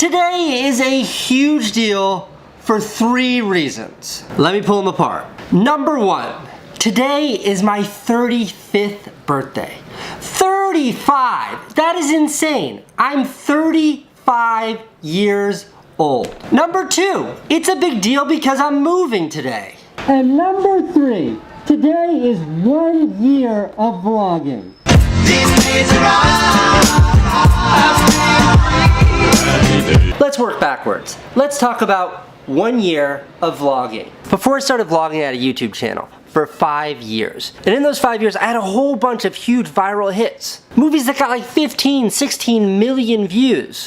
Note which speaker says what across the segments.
Speaker 1: Today is a huge deal for 3 reasons. Let me pull them apart. Number 1, today is my 35th birthday. 35! That is insane. I'm 35 years old. Number 2, it's a big deal because I'm moving today. And number 3, today is 1 year of vlogging. Let's work backwards. Let's talk about 1 year of vlogging. Before I started vlogging, I had a YouTube channel for 5 years. And in those 5 years, I had a whole bunch of huge viral hits. Movies that got like 15, 16 million views.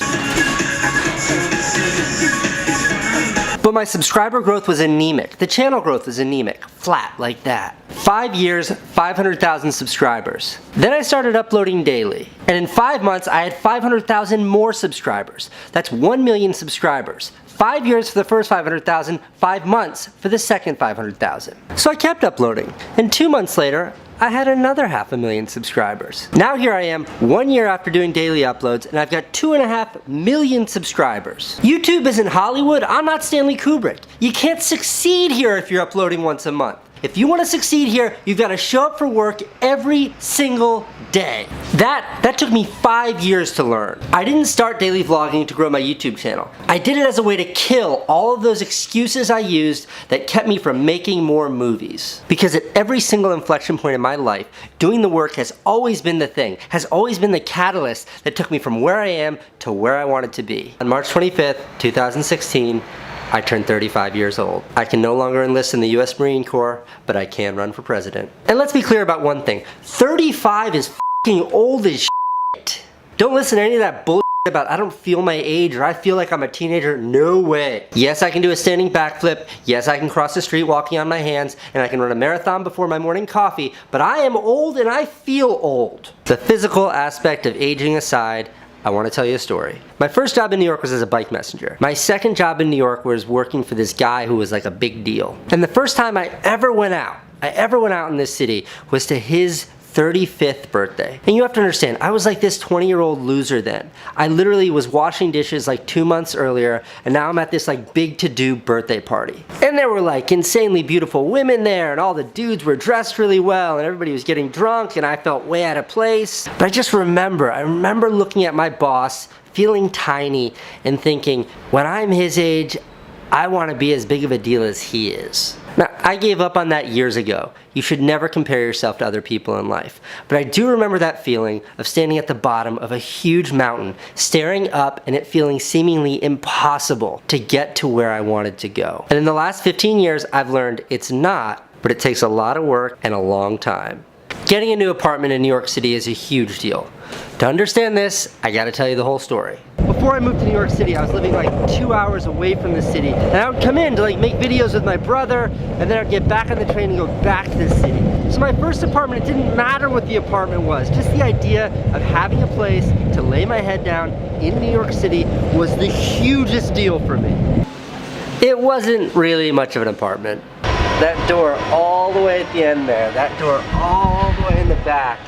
Speaker 1: But my subscriber growth was anemic. The channel growth was anemic, flat like that. 5 years, 500,000 subscribers. Then I started uploading daily. And in 5 months, I had 500,000 more subscribers. That's 1 million subscribers. 5 years for the first 500,000, 5 months for the second 500,000. So I kept uploading. And 2 months later, I had another 500,000 subscribers. Now here I am, 1 year after doing daily uploads, and I've got 2.5 million subscribers. YouTube isn't Hollywood, I'm not Stanley Kubrick. You can't succeed here if you're uploading once a month. If you want to succeed here, you've got to show up for work every single day. That took me 5 years to learn. I didn't start daily vlogging to grow my YouTube channel. I did it as a way to kill all of those excuses I used that kept me from making more movies. Because at every single inflection point in my life, doing the work has always been the thing, has always been the catalyst that took me from where I am to where I wanted to be. On March 25th, 2016, I turned 35 years old. I can no longer enlist in the US Marine Corps, but I can run for president. And let's be clear about one thing. 35 is f***ing old as shit. Don't listen to any of that bullshit about I don't feel my age or I feel like I'm a teenager. No way. Yes, I can do a standing backflip. Yes, I can cross the street walking on my hands. And I can run a marathon before my morning coffee. But I am old and I feel old. The physical aspect of aging aside, I want to tell you a story. My first job in New York was as a bike messenger. My second job in New York was working for this guy who was like a big deal. And the first time I ever went out in this city was to his 35th birthday. And you have to understand, I was like this 20-year-old loser then. I literally was washing dishes like 2 months earlier, and now I'm at this like big to-do birthday party. And there were like insanely beautiful women there, and all the dudes were dressed really well, and everybody was getting drunk, and I felt way out of place. But I remember looking at my boss, feeling tiny, and thinking, when I'm his age, I want to be as big of a deal as he is. Now, I gave up on that years ago. You should never compare yourself to other people in life. But I do remember that feeling of standing at the bottom of a huge mountain, staring up and it feeling seemingly impossible to get to where I wanted to go. And in the last 15 years, I've learned it's not, but it takes a lot of work and a long time. Getting a new apartment in New York City is a huge deal. To understand this, I gotta tell you the whole story. Before I moved to New York City, I was living like 2 hours away from the city, and I would come in to like make videos with my brother, and then I'd get back on the train and go back to the city. So my first apartment, it didn't matter what the apartment was, just the idea of having a place to lay my head down in New York City was the hugest deal for me. It wasn't really much of an apartment. That door all the way at the end there, that door all the way in the back,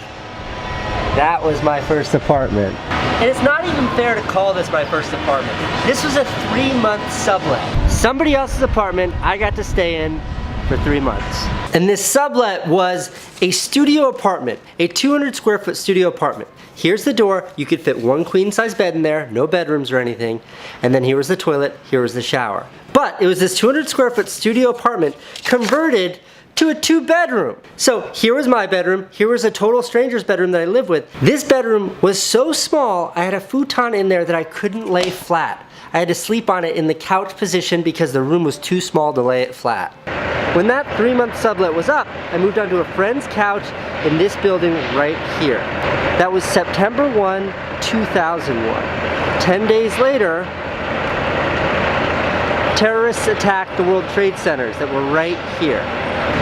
Speaker 1: that was my first apartment. And it's not even fair to call this my first apartment. This was a 3-month sublet. Somebody else's apartment I got to stay in for 3 months. And this sublet was a studio apartment, a 200 square foot studio apartment. Here's the door, you could fit 1 queen size bed in there, no bedrooms or anything. And then here was the toilet, here was the shower. But it was this 200 square foot studio apartment converted to a 2-bedroom. So here was my bedroom, here was a total stranger's bedroom that I lived with. This bedroom was so small, I had a futon in there that I couldn't lay flat. I had to sleep on it in the couch position because the room was too small to lay it flat. When that 3-month sublet was up, I moved onto a friend's couch in this building right here. That was September 1, 2001. 10 days later, terrorists attacked the World Trade Centers that were right here.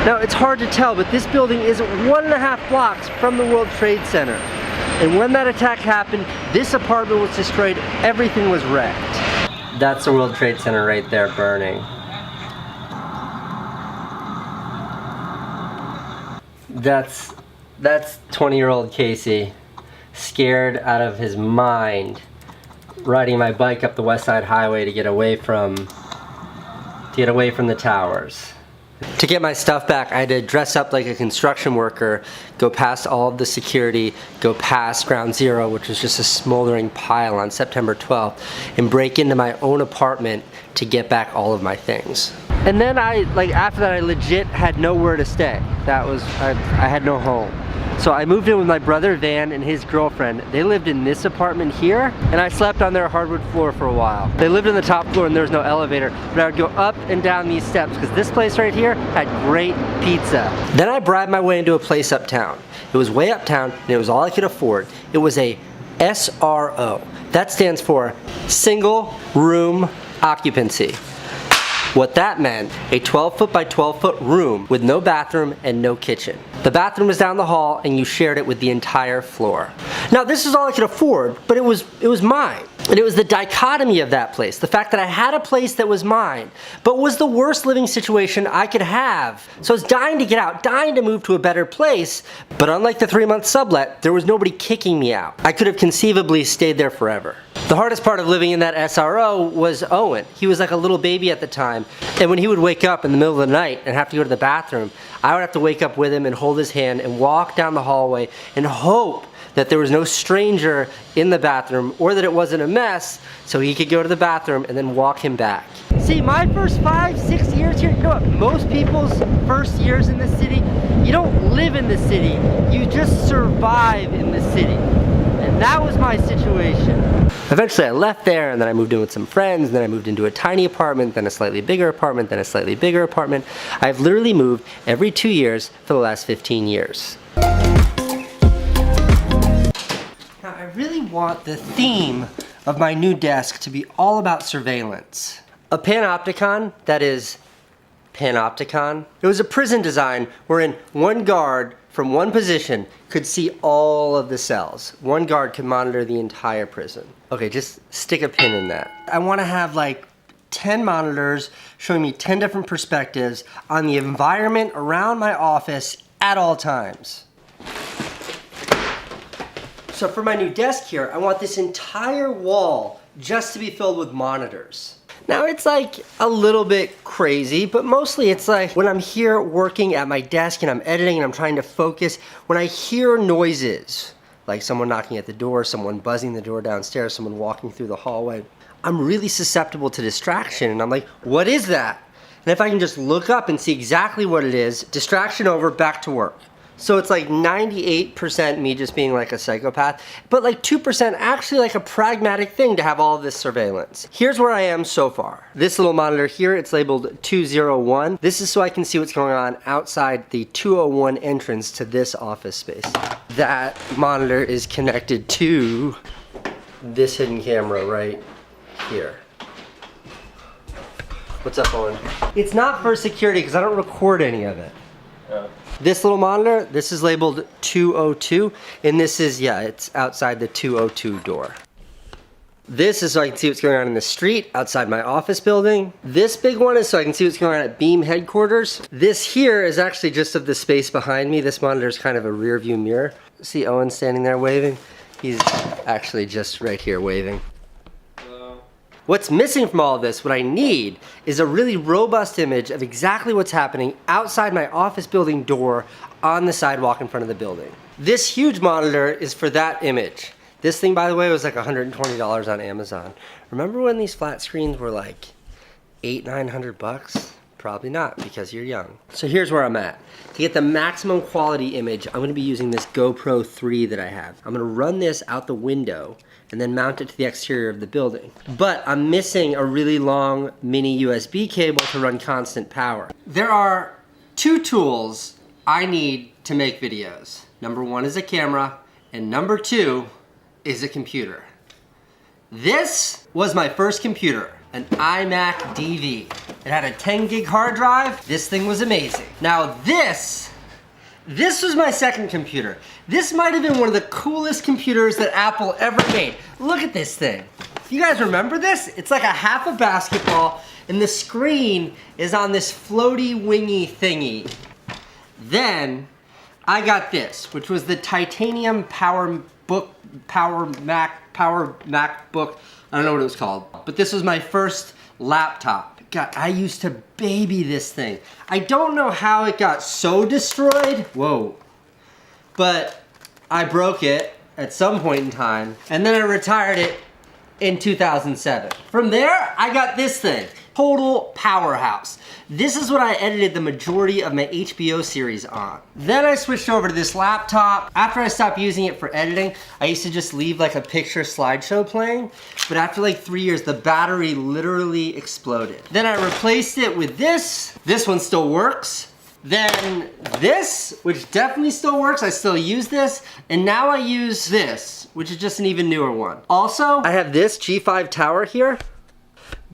Speaker 1: Now, it's hard to tell, but this building is 1.5 blocks from the World Trade Center. And when that attack happened, this apartment was destroyed, everything was wrecked. That's the World Trade Center right there burning. That's 20-year-old Casey, scared out of his mind, riding my bike up the West Side Highway to get away from the towers. To get my stuff back, I had to dress up like a construction worker, go past all of the security, go past Ground Zero, which was just a smoldering pile on September 12th, and break into my own apartment to get back all of my things. And then after that, I legit had nowhere to stay. I had no home. So I moved in with my brother Van and his girlfriend. They lived in this apartment here, and I slept on their hardwood floor for a while. They lived on the top floor and there was no elevator, but I would go up and down these steps because this place right here had great pizza. Then I bribed my way into a place uptown. It was way uptown and it was all I could afford. It was a SRO. That stands for single room occupancy. What that meant, a 12-foot by 12-foot room with no bathroom and no kitchen. The bathroom was down the hall and you shared it with the entire floor. Now this is all I could afford, but it was mine. And it was the dichotomy of that place, the fact that I had a place that was mine, but was the worst living situation I could have. So I was dying to get out, dying to move to a better place, but unlike the 3-month sublet, there was nobody kicking me out. I could have conceivably stayed there forever. The hardest part of living in that SRO was Owen. He was like a little baby at the time, and when he would wake up in the middle of the night and have to go to the bathroom, I would have to wake up with him and hold his hand and walk down the hallway and hope that there was no stranger in the bathroom or that it wasn't a mess so he could go to the bathroom and then walk him back. See, my first 5-6 years here, you know what, most people's first years in the city, you don't live in the city, you just survive in the city. And that was my situation. Eventually I left there and then I moved in with some friends, and then I moved into a tiny apartment, then a slightly bigger apartment, then a slightly bigger apartment. I've literally moved every 2 years for the last 15 years. Now I really want the theme of my new desk to be all about surveillance. A panopticon, that is panopticon, it was a prison design wherein one guard from one position could see all of the cells. One guard could monitor the entire prison. Okay, just stick a pin in that. I want to have like 10 monitors showing me 10 different perspectives on the environment around my office at all times. So for my new desk here, I want this entire wall just to be filled with monitors. Now it's like a little bit crazy, but mostly it's like when I'm here working at my desk and I'm editing and I'm trying to focus, when I hear noises, like someone knocking at the door, someone buzzing the door downstairs, someone walking through the hallway, I'm really susceptible to distraction, and I'm like, what is that? And if I can just look up and see exactly what it is, distraction over, back to work. So it's like 98% me just being like a psychopath, but like 2% actually like a pragmatic thing to have all of this surveillance. Here's where I am so far. This little monitor here, it's labeled 201. This is so I can see what's going on outside the 201 entrance to this office space. That monitor is connected to this hidden camera right here. What's up, Owen? It's not for security because I don't record any of it. Yeah. This little monitor, this is labeled 202, and this is, yeah, it's outside the 202 door. This is so I can see what's going on in the street outside my office building. This big one is so I can see what's going on at Beam headquarters. This here is actually just of the space behind me. This monitor is kind of a rear view mirror. See Owen standing there waving? He's actually just right here waving. What's missing from all of this, what I need, is a really robust image of exactly what's happening outside my office building door on the sidewalk in front of the building. This huge monitor is for that image. This thing, by the way, was like $120 on Amazon. Remember when these flat screens were like $800-900? Probably not, because you're young. So here's where I'm at. To get the maximum quality image, I'm gonna be using this GoPro 3 that I have. I'm gonna run this out the window and then mount it to the exterior of the building. But I'm missing a really long mini USB cable to run constant power. There are 2 tools I need to make videos. Number 1 is a camera, and number 2 is a computer. This was my first computer, an iMac DV. It had a 10 gig hard drive. This thing was amazing. Now this was my second computer. This might have been one of the coolest computers that Apple ever made. Look at this thing. You guys remember this? It's like a half a basketball, and the screen is on this floaty wingy thingy. Then I got this, which was the titanium Power MacBook I don't know what it was called. But this was my first laptop. God, I used to baby this thing. I don't know how it got so destroyed. Whoa. But I broke it at some point in time, and then I retired it in 2007. From there, I got this thing. Total powerhouse. This is what I edited the majority of my HBO series on. Then I switched over to this laptop. After I stopped using it for editing, I used to just leave like a picture slideshow playing. But after like 3 years, the battery literally exploded. Then I replaced it with this. This one still works. Then this, which definitely still works. I still use this. And now I use this, which is just an even newer one. Also, I have this G5 tower here,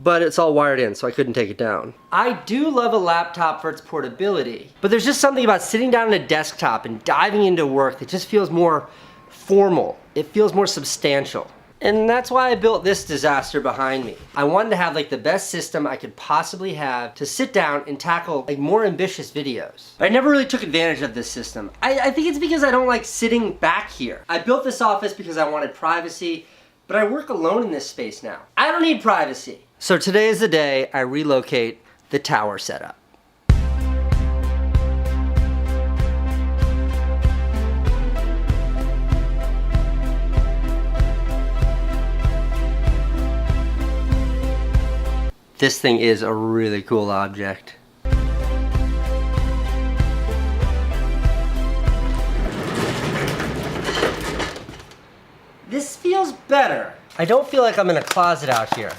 Speaker 1: but it's all wired in, so I couldn't take it down. I do love a laptop for its portability, but there's just something about sitting down at a desktop and diving into work that just feels more formal. It feels more substantial. And that's why I built this disaster behind me. I wanted to have like the best system I could possibly have to sit down and tackle like more ambitious videos. I never really took advantage of this system. I think it's because I don't like sitting back here. I built this office because I wanted privacy, but I work alone in this space now. I don't need privacy. So today is the day I relocate the tower setup. This thing is a really cool object. This feels better. I don't feel like I'm in a closet out here.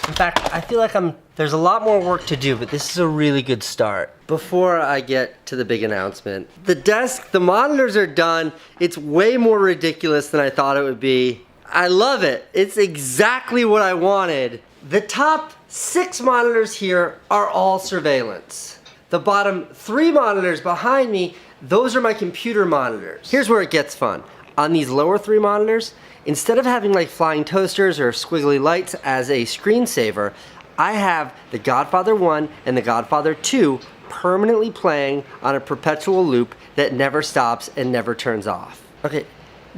Speaker 1: In fact, I feel like there's a lot more work to do, but this is a really good start. Before I get to the big announcement, the desk, the monitors are done. It's way more ridiculous than I thought it would be. I love it. It's exactly what I wanted. The top 6 monitors here are all surveillance. The bottom 3 monitors behind me, those are my computer monitors. Here's where it gets fun. On these lower 3 monitors, instead of having like flying toasters or squiggly lights as a screensaver, I have The Godfather 1 and The Godfather 2 permanently playing on a perpetual loop that never stops and never turns off. Okay,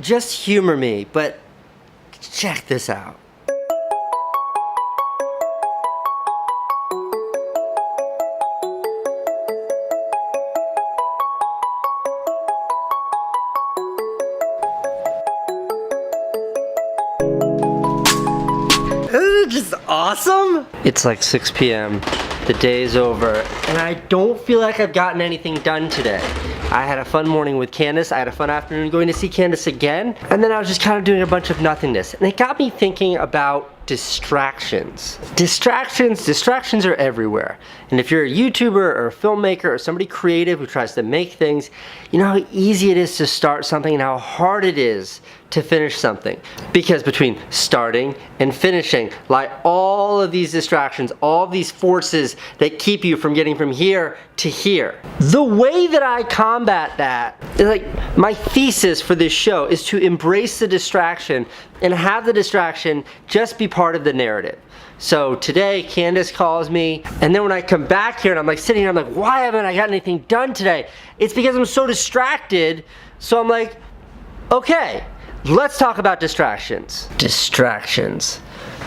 Speaker 1: just humor me, but check this out. Isn't it just awesome? It's like 6 p.m. The day is over, and I don't feel like I've gotten anything done today. I had a fun morning with Candace. I had a fun afternoon going to see Candace again, and then I was just kind of doing a bunch of nothingness. And it got me thinking about distractions. Distractions are everywhere. And if you're a YouTuber or a filmmaker or somebody creative who tries to make things, you know how easy it is to start something and how hard it is to finish something. Because between starting and finishing lie all of these distractions, all of these forces that keep you from getting from here to here. The way that I combat that is like, my thesis for this show is to embrace the distraction and have the distraction just be part of the narrative. So today, Candace calls me, and then when I come back here and I'm like sitting here, I'm like, why haven't I got anything done today? It's because I'm so distracted, so I'm like, okay, let's talk about distractions. Distractions.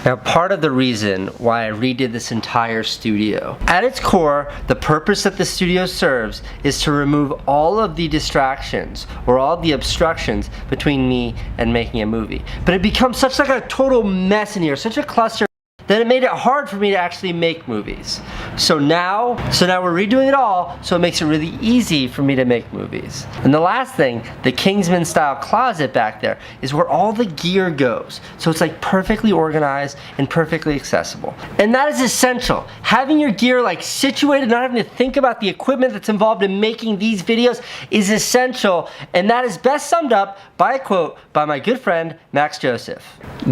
Speaker 1: Now, part of the reason why I redid this entire studio, at its core, the purpose that the studio serves is to remove all of the distractions or all the obstructions between me and making a movie. But it becomes such like a total mess in here, such a cluster, that it made it hard for me to actually make movies. So now we're redoing it all, so it makes it really easy for me to make movies. And the last thing, the Kingsman style closet back there, is where all the gear goes. So it's like perfectly organized and perfectly accessible. And that is essential. Having your gear like situated, not having to think about the equipment that's involved in making these videos is essential. And that is best summed up by a quote by my good friend, Max Joseph.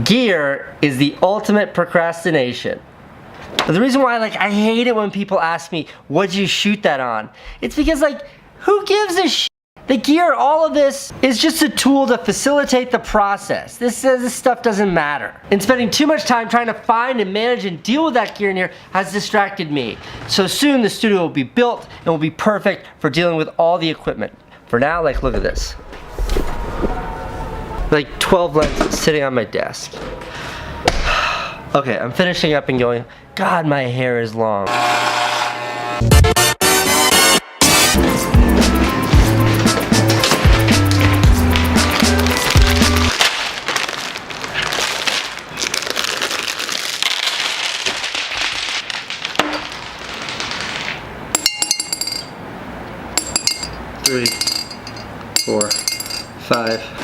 Speaker 1: Gear is the ultimate procrastination. The reason why I hate it when people ask me, what'd you shoot that on? It's because who gives a shit? The gear, all of this is just a tool to facilitate the process. This stuff doesn't matter. And spending too much time trying to find and manage and deal with that gear in here has distracted me. So soon the studio will be built and will be perfect for dealing with all the equipment. For now, look at this. 12 lenses sitting on my desk. Okay, I'm finishing up and going, God, my hair is long. 3, 4, 5.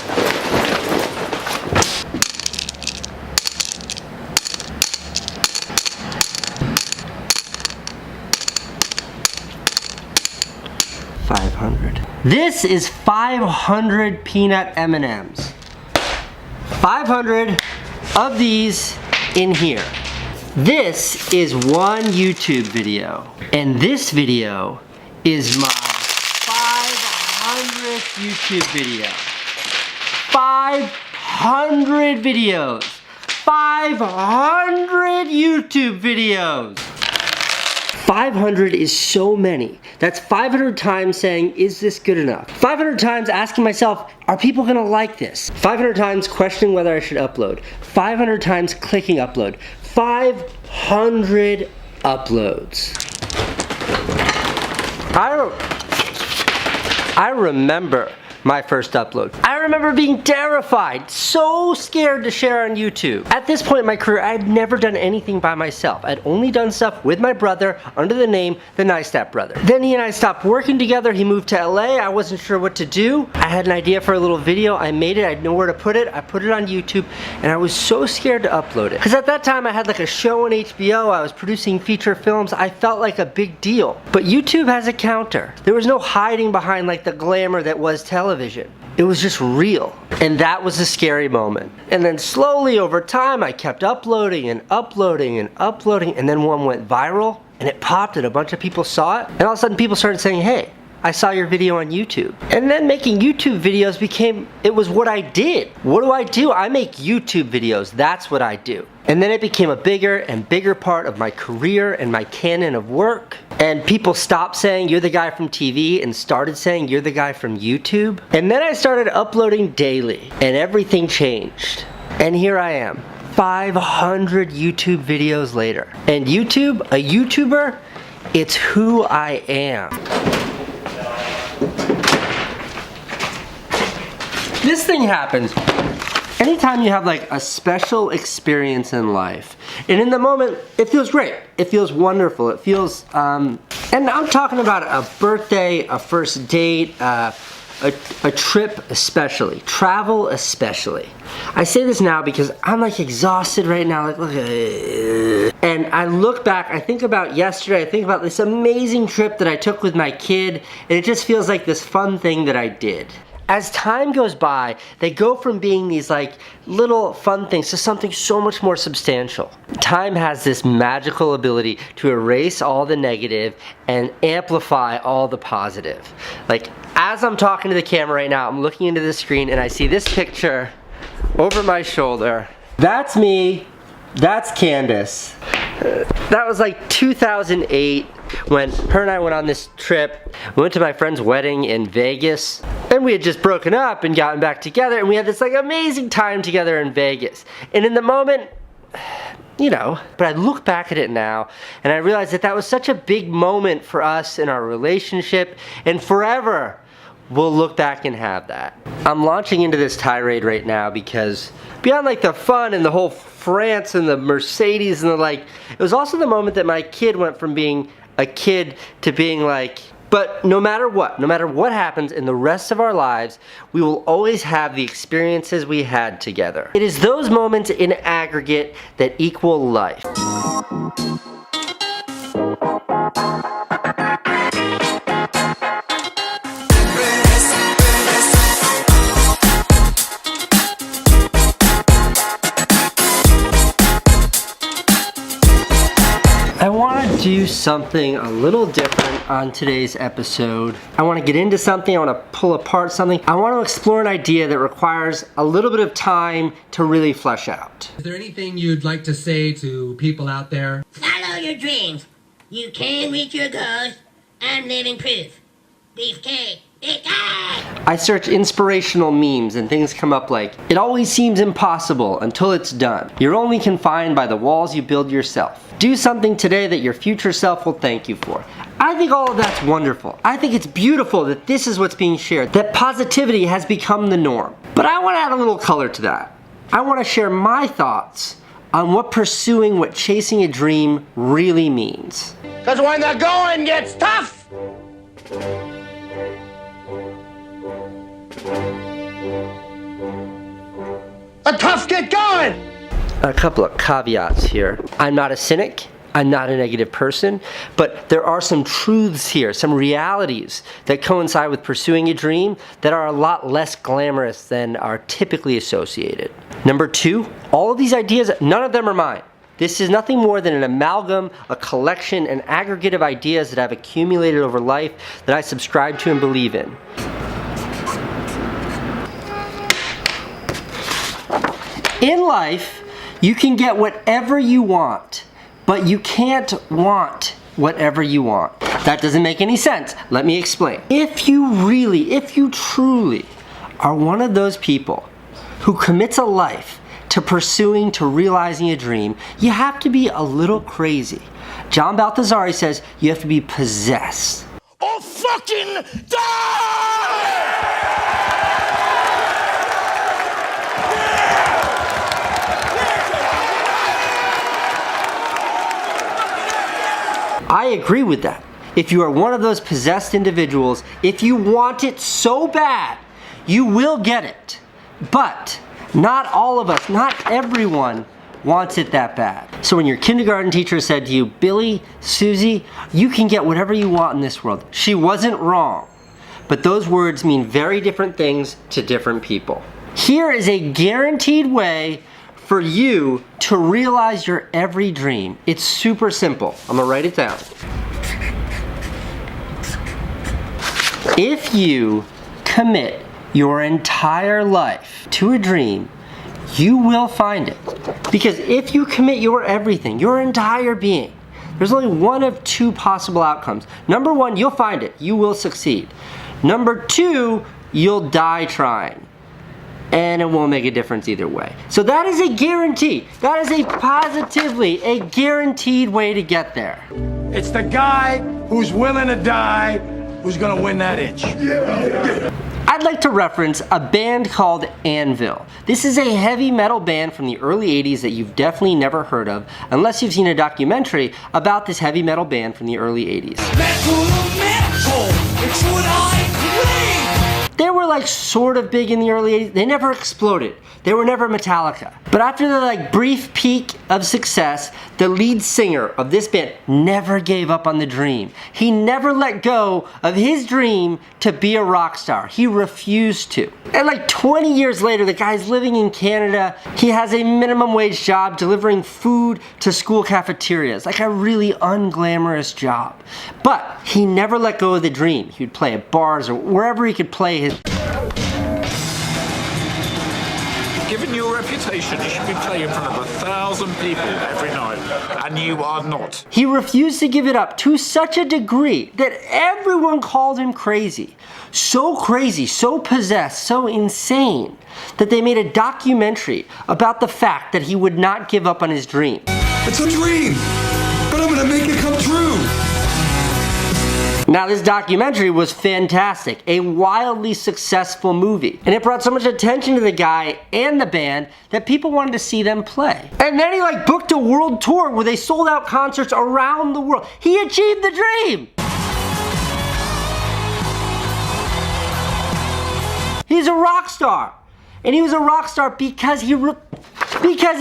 Speaker 1: This is 500 peanut M&Ms. 500 of these in here. This is one YouTube video, and this video is my 500th YouTube video. 500 videos. 500 YouTube videos. 500 is so many. That's 500 times saying, is this good enough? 500 times asking myself, are people gonna like this? 500 times questioning whether I should upload. 500 times clicking upload. 500 uploads. I remember my first upload. I remember being terrified, so scared to share on YouTube. At this point in my career, I had never done anything by myself. I'd only done stuff with my brother under the name the Neistat brother. Then he and I stopped working together. He moved to LA. I wasn't sure what to do. I had an idea for a little video. I made it. I didn't know where to put it. I put it on YouTube, and I was so scared to upload it. Because at that time, I had like a show on HBO. I was producing feature films. I felt like a big deal. But YouTube has a counter. There was no hiding behind like the glamour that was television. It was just real. And that was a scary moment. And then slowly over time, I kept uploading and uploading and uploading, and then one went viral, and it popped and a bunch of people saw it, and all of a sudden people started saying, hey, I saw your video on YouTube. And then making YouTube videos it was what I did. What do? I make YouTube videos. That's what I do. And then it became a bigger and bigger part of my career and my canon of work. And people stopped saying you're the guy from TV and started saying you're the guy from YouTube. And then I started uploading daily and everything changed. And here I am, 500 YouTube videos later. And YouTube, a YouTuber, it's who I am. This thing happens anytime you have like a special experience in life. And in the moment, it feels great. It feels wonderful. It feels, and I'm talking about a birthday, a first date, a trip especially, travel especially. I say this now because I'm like exhausted right now, like look at it. And I look back, I think about yesterday, I think about this amazing trip that I took with my kid, and it just feels like this fun thing that I did. As time goes by, they go from being these like little fun things to something so much more substantial. Time has this magical ability to erase all the negative and amplify all the positive. Like as I'm talking to the camera right now, I'm looking into the screen and I see this picture over my shoulder. That's me, that's Candace. That was like 2008 when her and I went on this trip. We went to my friend's wedding in Vegas, and we had just broken up and gotten back together, and we had this like amazing time together in Vegas. And in the moment, you know, but I look back at it now and I realize that that was such a big moment for us in our relationship, and forever we'll look back and have that. I'm launching into this tirade right now because beyond like the fun and the whole France and the Mercedes and the like, it was also the moment that my kid went from being a kid to being like, but no matter what happens in the rest of our lives, we will always have the experiences we had together. It is those moments in aggregate that equal life. I want to do something a little different on today's episode. I want to get into something, I want to pull apart something. I want to explore an idea that requires a little bit of time to really flesh out.
Speaker 2: Is there anything you'd like to say to people out there?
Speaker 3: Follow your dreams. You can reach your goals. I'm living proof. Beefcake.
Speaker 1: I search inspirational memes and things come up like, it always seems impossible until it's done. You're only confined by the walls you build yourself. Do something today that your future self will thank you for. I think all of that's wonderful. I think it's beautiful that this is what's being shared, that positivity has become the norm. But I want to add a little color to that. I want to share my thoughts on what pursuing, what chasing a dream really means.
Speaker 3: Because when the going gets tough, the tough get going.
Speaker 1: A couple of caveats here. I'm not a cynic. I'm not a negative person, but there are some truths here, some realities that coincide with pursuing a dream that are a lot less glamorous than are typically associated. Number two, all of these ideas, none of them are mine. This is nothing more than an amalgam, a collection, an aggregate of ideas that I've accumulated over life that I subscribe to and believe in. In life, you can get whatever you want, but you can't want whatever you want. That doesn't make any sense. Let me explain. If you truly are one of those people who commits a life to pursuing, to realizing a dream, you have to be a little crazy. John Balthazari says you have to be possessed.
Speaker 3: Or fucking die!
Speaker 1: I agree with that. If you are one of those possessed individuals, if you want it so bad, you will get it. But not all of us, not everyone wants it that bad. So when your kindergarten teacher said to you, Billy, Susie, you can get whatever you want in this world, she wasn't wrong. But those words mean very different things to different people. Here is a guaranteed way for you to realize your every dream. It's super simple. I'm gonna write it down. If you commit your entire life to a dream, you will find it. Because if you commit your everything, your entire being, there's only one of two possible outcomes. Number one, you'll find it. You will succeed. Number two, you'll die trying. And it won't make a difference either way. So that is a guarantee. That is a positively a guaranteed way to get there.
Speaker 3: It's the guy who's willing to die who's gonna win that itch.
Speaker 1: I'd like to reference a band called Anvil. This is a heavy metal band from the early 80s that you've definitely never heard of, unless you've seen a documentary about this heavy metal band from the early 80s.
Speaker 3: Metal, it's what I crave.
Speaker 1: They were like sort of big in the early 80s. They never exploded. They were never Metallica. But after the like brief peak of success, the lead singer of this band never gave up on the dream. He never let go of his dream to be a rock star. He refused to. And like 20 years later, the guy's living in Canada. He has a minimum wage job delivering food to school cafeterias. Like a really unglamorous job. But he never let go of the dream. He would play at bars or wherever he could play his.
Speaker 4: Given your reputation, you should be playing in front of 1,000 people every night, and you are not.
Speaker 1: He refused to give it up to such a degree that everyone called him crazy. So crazy, so possessed, so insane, that they made a documentary about the fact that he would not give up on his dream.
Speaker 5: It's a dream, but I'm gonna make it come true.
Speaker 1: Now this documentary was fantastic, a wildly successful movie, and it brought so much attention to the guy and the band that people wanted to see them play. And then he like booked a world tour where they sold out concerts around the world. He achieved the dream! He's a rock star! And he was a rock star because he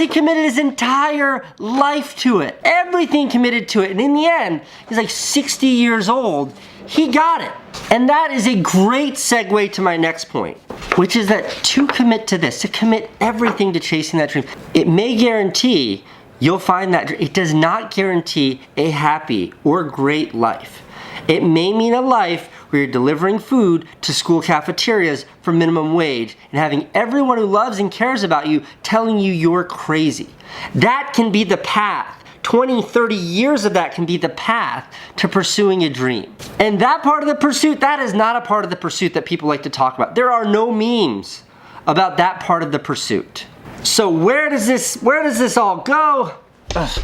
Speaker 1: committed his entire life to it. Everything committed to it. And in the end, he's like 60 years old. He got it. And that is a great segue to my next point, which is that to commit to this, to commit everything to chasing that dream, it may guarantee you'll find that it does not guarantee a happy or great life. It may mean a life where you're delivering food to school cafeterias for minimum wage and having everyone who loves and cares about you telling you you're crazy. That can be the path 20, 30 years of that can be the path to pursuing a dream. And that part of the pursuit, that is not a part of the pursuit that people like to talk about. There are no memes about that part of the pursuit. So where does this all go? Ugh.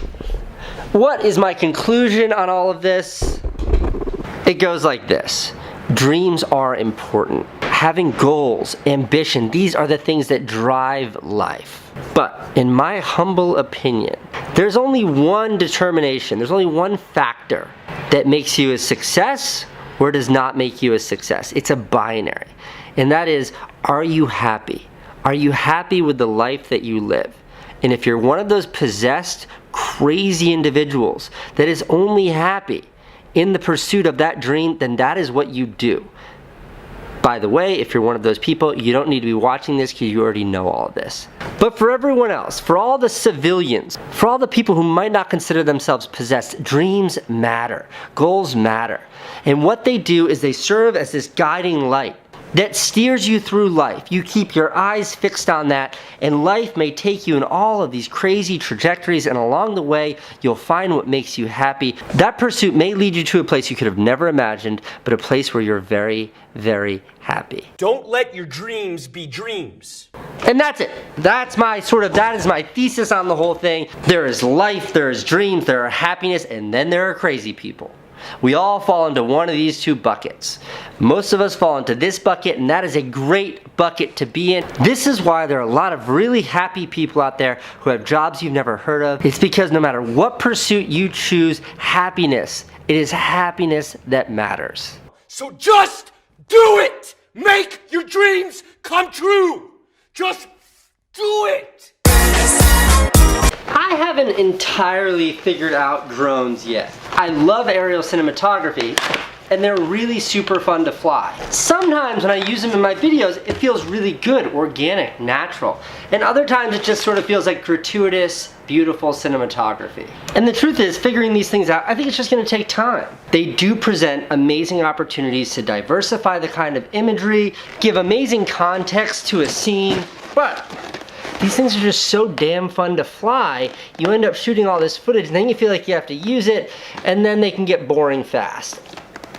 Speaker 1: What is my conclusion on all of this? It goes like this. Dreams are important. Having goals, ambition, these are the things that drive life. But in my humble opinion, there's only one determination, there's only one factor that makes you a success or does not make you a success. It's a binary. And that is, are you happy? Are you happy with the life that you live? And if you're one of those possessed, crazy individuals that is only happy in the pursuit of that dream, then that is what you do. By the way, if you're one of those people, you don't need to be watching this because you already know all of this. But for everyone else, for all the civilians, for all the people who might not consider themselves possessed, dreams matter. Goals matter. And what they do is they serve as this guiding light that steers you through life. You keep your eyes fixed on that, and life may take you in all of these crazy trajectories, and along the way, you'll find what makes you happy. That pursuit may lead you to a place you could have never imagined, but a place where you're very, very happy.
Speaker 6: Don't let your dreams be dreams.
Speaker 1: And that's it. That is my thesis on the whole thing. There is life, there is dreams, there are happiness, and then there are crazy people. We all fall into one of these two buckets. Most of us fall into this bucket, and that is a great bucket to be in. This is why there are a lot of really happy people out there who have jobs you've never heard of. It's because no matter what pursuit you choose, happiness, it is happiness that matters.
Speaker 6: So just do it! Make your dreams come true! Just do it!
Speaker 1: I haven't entirely figured out drones yet. I love aerial cinematography, and they're really super fun to fly. Sometimes when I use them in my videos, it feels really good, organic, natural. And other times it just sort of feels like gratuitous, beautiful cinematography. And the truth is, figuring these things out, I think it's just gonna take time. They do present amazing opportunities to diversify the kind of imagery, give amazing context to a scene, but these things are just so damn fun to fly, you end up shooting all this footage and then you feel like you have to use it, and then they can get boring fast.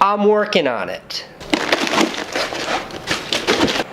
Speaker 1: I'm working on it.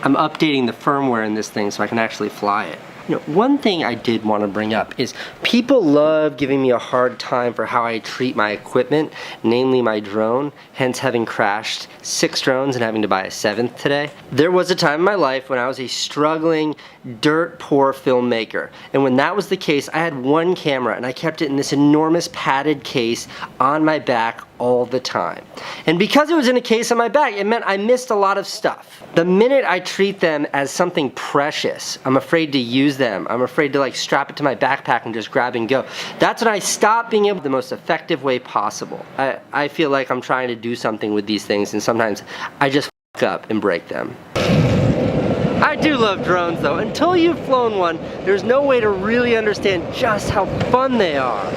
Speaker 1: I'm updating the firmware in this thing so I can actually fly it. You know, one thing I did want to bring up is people love giving me a hard time for how I treat my equipment, namely my drone, hence having crashed 6 drones and having to buy a 7th today. There was a time in my life when I was a struggling, dirt poor filmmaker, and when that was the case, I had one camera and I kept it in this enormous padded case on my back all the time. And because it was in a case on my back, it meant I missed a lot of stuff. The minute I treat them as something precious, I'm afraid to use them. I'm afraid to like strap it to my backpack and just grab and go. That's when I stop being able to the most effective way possible. I feel like I'm trying to do something with these things, and sometimes I just f up and break them. I do love drones though. Until you've flown one, there's no way to really understand just how fun they are.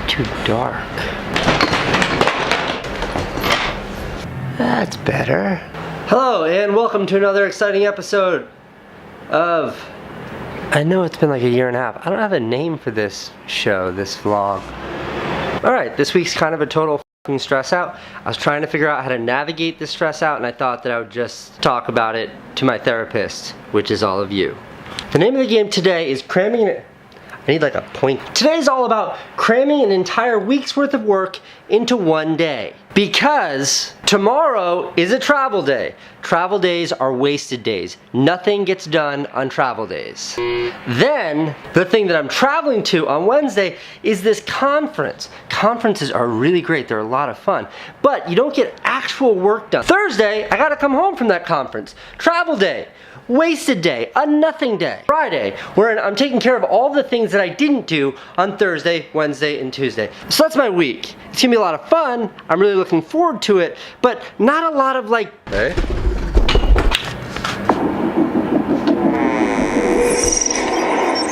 Speaker 1: Too dark. That's better. Hello and welcome to another exciting episode of, I know it's been like a year and a half. I don't have a name for this show, this vlog. Alright, this week's kind of a total f***ing stress out. I was trying to figure out how to navigate this stress out, and I thought that I would just talk about it to my therapist, which is all of you. The name of the game today is cramming it. I need like a point. Today's all about cramming an entire week's worth of work into one day. Because tomorrow is a travel day. Travel days are wasted days. Nothing gets done on travel days. Then, the thing that I'm traveling to on Wednesday is this conference. Conferences are really great, they're a lot of fun. But you don't get actual work done. Thursday, I gotta come home from that conference. Travel day. Wasted day, a nothing day. Friday, where I'm taking care of all the things that I didn't do on Thursday, Wednesday, and Tuesday. So that's my week. It's gonna be a lot of fun. I'm really looking forward to it, but not a lot of like, hey?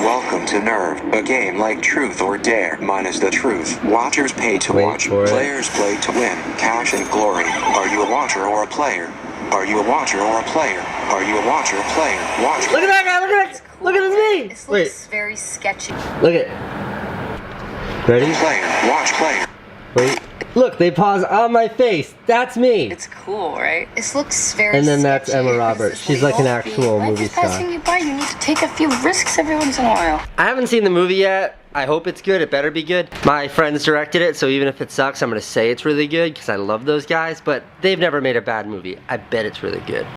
Speaker 7: Welcome to Nerve, a game like Truth or Dare, minus the truth. Watchers pay to watch, players play to win, cash and glory. Are you a watcher or a player? Are you a watcher or a player? Are you a watcher or player? Watch.
Speaker 1: Look at that guy, look at that! Look at his knee!
Speaker 8: This looks very sketchy.
Speaker 1: Look at. Ready?
Speaker 7: Player, watch player.
Speaker 1: Wait. Look, they pause on my face. That's me.
Speaker 8: It's cool, right? This looks very
Speaker 1: And then that's
Speaker 8: sketchy.
Speaker 1: Emma Roberts. She's like an actual
Speaker 8: Life
Speaker 1: movie
Speaker 8: is
Speaker 1: star.
Speaker 8: passing you by. You need to take a few risks every once in a while.
Speaker 1: I haven't seen the movie yet. I hope it's good. It better be good. My friends directed it, so even if it sucks, I'm gonna say it's really good because I love those guys, but they've never made a bad movie. I bet it's really good.